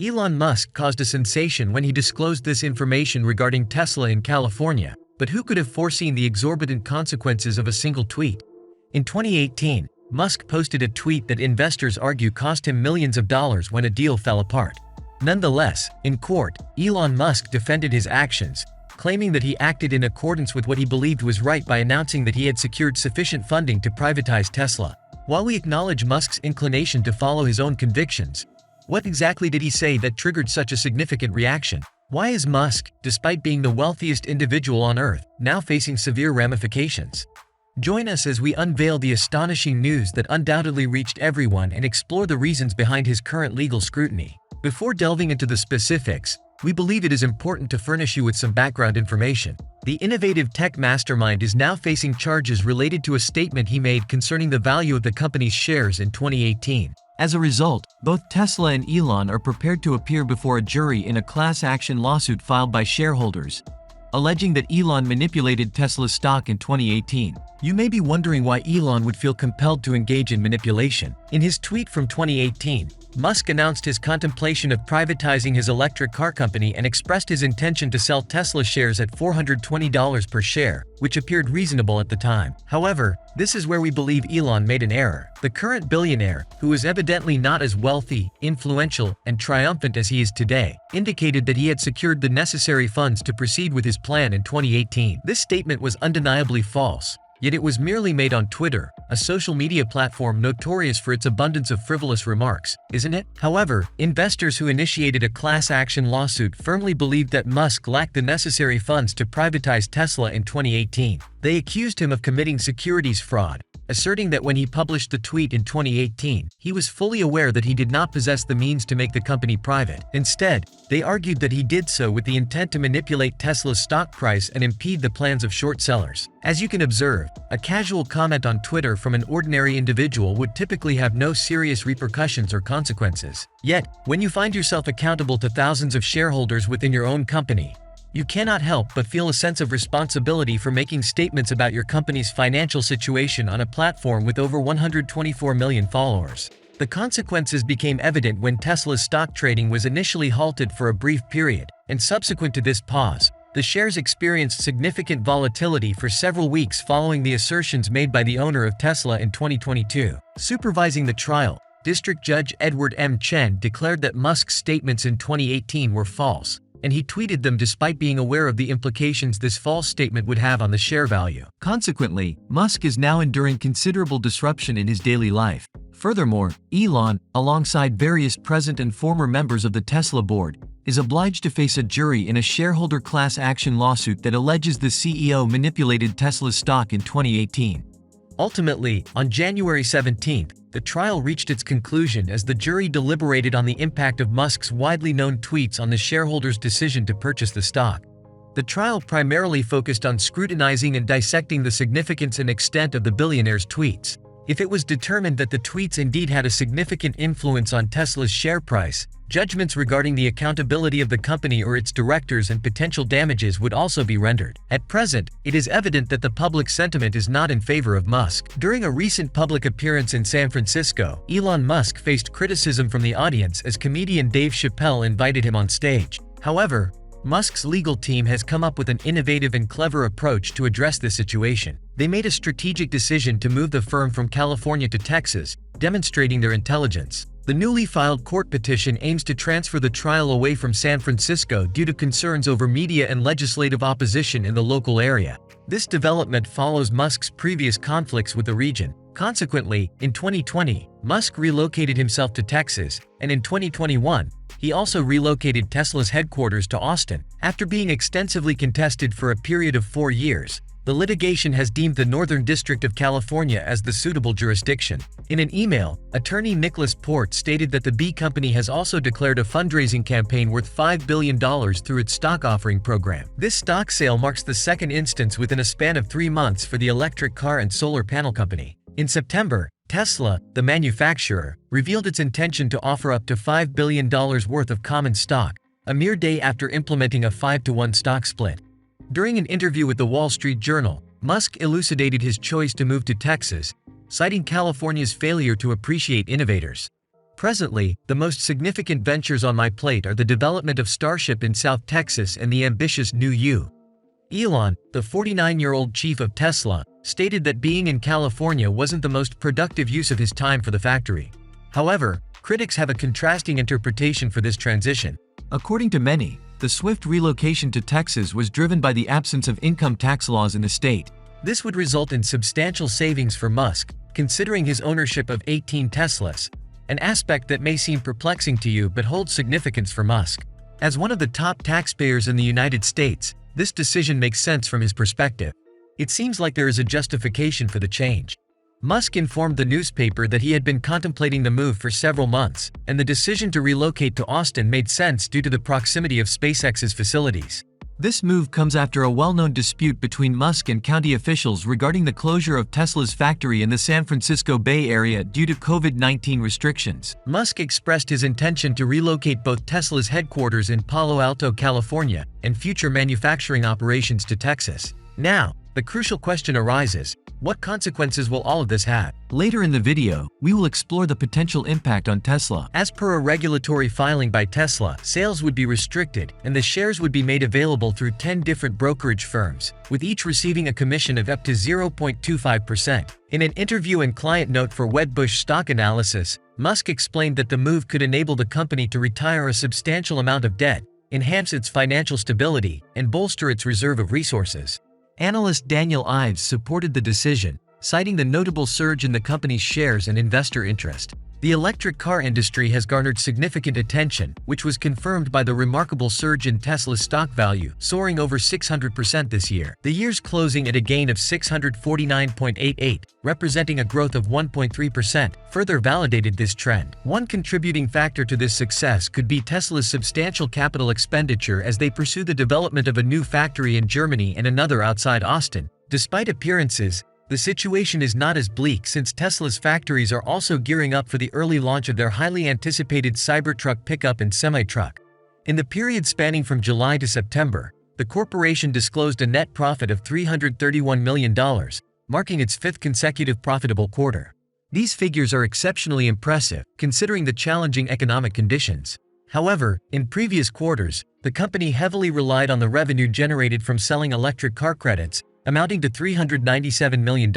Elon Musk caused a sensation when he disclosed this information regarding Tesla in California, but who could have foreseen the exorbitant consequences of a single tweet? In 2018, Musk posted a tweet that investors argue cost him millions of dollars when a deal fell apart. Nonetheless, in court, Elon Musk defended his actions, claiming that he acted in accordance with what he believed was right by announcing that he had secured sufficient funding to privatize Tesla. While we acknowledge Musk's inclination to follow his own convictions, what exactly did he say that triggered such a significant reaction? Why is Musk, despite being the wealthiest individual on Earth, now facing severe ramifications? Join us as we unveil the astonishing news that undoubtedly reached everyone and explore the reasons behind his current legal scrutiny. Before delving into the specifics, we believe it is important to furnish you with some background information. The innovative tech mastermind is now facing charges related to a statement he made concerning the value of the company's shares in 2018. As a result, both Tesla and Elon are prepared to appear before a jury in a class action lawsuit filed by shareholders, alleging that Elon manipulated Tesla's stock in 2018. You may be wondering why Elon would feel compelled to engage in manipulation. In his tweet from 2018, Musk announced his contemplation of privatizing his electric car company and expressed his intention to sell Tesla shares at $420 per share, which appeared reasonable at the time. However, this is where we believe Elon made an error. The current billionaire, who is evidently not as wealthy, influential, and triumphant as he is today, indicated that he had secured the necessary funds to proceed with his plan in 2018. This statement was undeniably false. Yet it was merely made on Twitter, a social media platform notorious for its abundance of frivolous remarks, isn't it? However, investors who initiated a class action lawsuit firmly believed that Musk lacked the necessary funds to privatize Tesla in 2018. They accused him of committing securities fraud, asserting that when he published the tweet in 2018, he was fully aware that he did not possess the means to make the company private. Instead, they argued that he did so with the intent to manipulate Tesla's stock price and impede the plans of short sellers. As you can observe, a casual comment on Twitter from an ordinary individual would typically have no serious repercussions or consequences. Yet, when you find yourself accountable to thousands of shareholders within your own company, you cannot help but feel a sense of responsibility for making statements about your company's financial situation on a platform with over 124 million followers. The consequences became evident when Tesla's stock trading was initially halted for a brief period, and subsequent to this pause, the shares experienced significant volatility for several weeks following the assertions made by the owner of Tesla in 2022. Supervising the trial, District Judge Edward M. Chen declared that Musk's statements in 2018 were false, and he tweeted them despite being aware of the implications this false statement would have on the share value. Consequently, Musk is now enduring considerable disruption in his daily life. Furthermore, Elon, alongside various present and former members of the Tesla board, is obliged to face a jury in a shareholder class action lawsuit that alleges the CEO manipulated Tesla's stock in 2018. Ultimately, on January 17, the trial reached its conclusion as the jury deliberated on the impact of Musk's widely known tweets on the shareholders' decision to purchase the stock. The trial primarily focused on scrutinizing and dissecting the significance and extent of the billionaire's tweets. If it was determined that the tweets indeed had a significant influence on Tesla's share price, judgments regarding the accountability of the company or its directors and potential damages would also be rendered. At present, it is evident that the public sentiment is not in favor of Musk. During a recent public appearance in San Francisco, Elon Musk faced criticism from the audience as comedian Dave Chappelle invited him on stage. However, Musk's legal team has come up with an innovative and clever approach to address this situation. They made a strategic decision to move the firm from California to Texas, demonstrating their intelligence. The newly filed court petition aims to transfer the trial away from San Francisco due to concerns over media and legislative opposition in the local area. This development follows Musk's previous conflicts with the region. Consequently, in 2020, Musk relocated himself to Texas, and in 2021, he also relocated Tesla's headquarters to Austin. After being extensively contested for a period of 4 years, the litigation has deemed the Northern District of California as the suitable jurisdiction. In an email, attorney Nicholas Port stated that the B company has also declared a fundraising campaign worth $5 billion through its stock offering program. This stock sale marks the second instance within a span of 3 months for the electric car and solar panel company. In September, Tesla, the manufacturer, revealed its intention to offer up to $5 billion worth of common stock, a mere day after implementing a 5-to-1 stock split. During an interview with the Wall Street Journal, Musk elucidated his choice to move to Texas, citing California's failure to appreciate innovators. Presently, the most significant ventures on my plate are the development of Starship in South Texas and the ambitious New U. Elon, the 49-year-old chief of Tesla, stated that being in California wasn't the most productive use of his time for the factory. However, critics have a contrasting interpretation for this transition. According to many, the swift relocation to Texas was driven by the absence of income tax laws in the state. This would result in substantial savings for Musk, considering his ownership of 18 Teslas, an aspect that may seem perplexing to you but holds significance for Musk. As one of the top taxpayers in the United States, this decision makes sense from his perspective. It seems like there is a justification for the change. Musk informed the newspaper that he had been contemplating the move for several months, and the decision to relocate to Austin made sense due to the proximity of SpaceX's facilities. This move comes after a well-known dispute between Musk and county officials regarding the closure of Tesla's factory in the San Francisco Bay Area due to COVID-19 restrictions. Musk expressed his intention to relocate both Tesla's headquarters in Palo Alto, California, and future manufacturing operations to Texas. Now, the crucial question arises: what consequences will all of this have? Later in the video, we will explore the potential impact on Tesla. As per a regulatory filing by Tesla, sales would be restricted, and the shares would be made available through 10 different brokerage firms, with each receiving a commission of up to 0.25%. In an interview and client note for Wedbush Stock Analysis, Musk explained that the move could enable the company to retire a substantial amount of debt, enhance its financial stability, and bolster its reserve of resources. Analyst Daniel Ives supported the decision, citing the notable surge in the company's shares and investor interest. The electric car industry has garnered significant attention, which was confirmed by the remarkable surge in Tesla's stock value, soaring over 600% this year. The year's closing at a gain of 649.88, representing a growth of 1.3%, further validated this trend. One contributing factor to this success could be Tesla's substantial capital expenditure as they pursue the development of a new factory in Germany and another outside Austin. Despite appearances, the situation is not as bleak since Tesla's factories are also gearing up for the early launch of their highly anticipated Cybertruck pickup and semi-truck. In the period spanning from July to September, the corporation disclosed a net profit of $331 million, marking its fifth consecutive profitable quarter. These figures are exceptionally impressive, considering the challenging economic conditions. However, in previous quarters, the company heavily relied on the revenue generated from selling electric car credits, amounting to $397 million.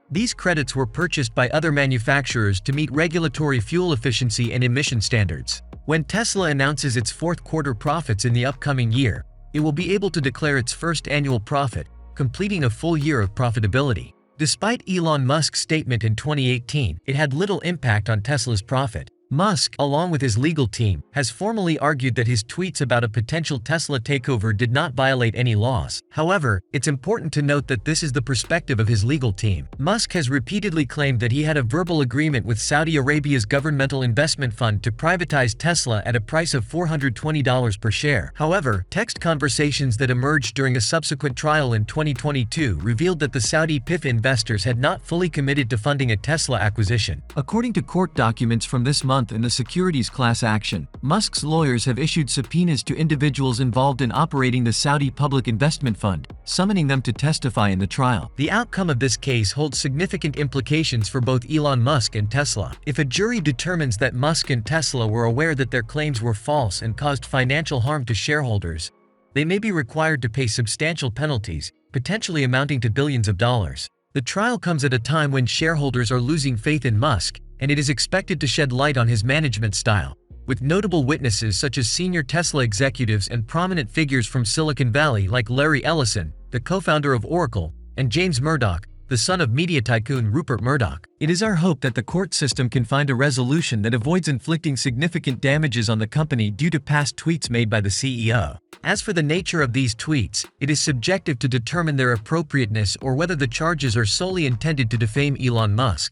These credits were purchased by other manufacturers to meet regulatory fuel efficiency and emission standards. When Tesla announces its fourth quarter profits in the upcoming year, it will be able to declare its first annual profit, completing a full year of profitability. Despite Elon Musk's statement in 2018, it had little impact on Tesla's profit. Musk, along with his legal team, has formally argued that his tweets about a potential Tesla takeover did not violate any laws. However, it's important to note that this is the perspective of his legal team. Musk has repeatedly claimed that he had a verbal agreement with Saudi Arabia's governmental investment fund to privatize Tesla at a price of $420 per share. However, text conversations that emerged during a subsequent trial in 2022 revealed that the Saudi PIF investors had not fully committed to funding a Tesla acquisition. According to court documents from this month in the securities class action, Musk's lawyers have issued subpoenas to individuals involved in operating the Saudi Public Investment Fund, summoning them to testify in the trial. The outcome of this case holds significant implications for both Elon Musk and Tesla. If a jury determines that Musk and Tesla were aware that their claims were false and caused financial harm to shareholders, they may be required to pay substantial penalties, potentially amounting to billions of dollars. The trial comes at a time when shareholders are losing faith in Musk, and it is expected to shed light on his management style, with notable witnesses such as senior Tesla executives and prominent figures from Silicon Valley like Larry Ellison, the co-founder of Oracle, and James Murdoch, the son of media tycoon Rupert Murdoch. It is our hope that the court system can find a resolution that avoids inflicting significant damages on the company due to past tweets made by the CEO. As for the nature of these tweets, it is subjective to determine their appropriateness or whether the charges are solely intended to defame Elon Musk.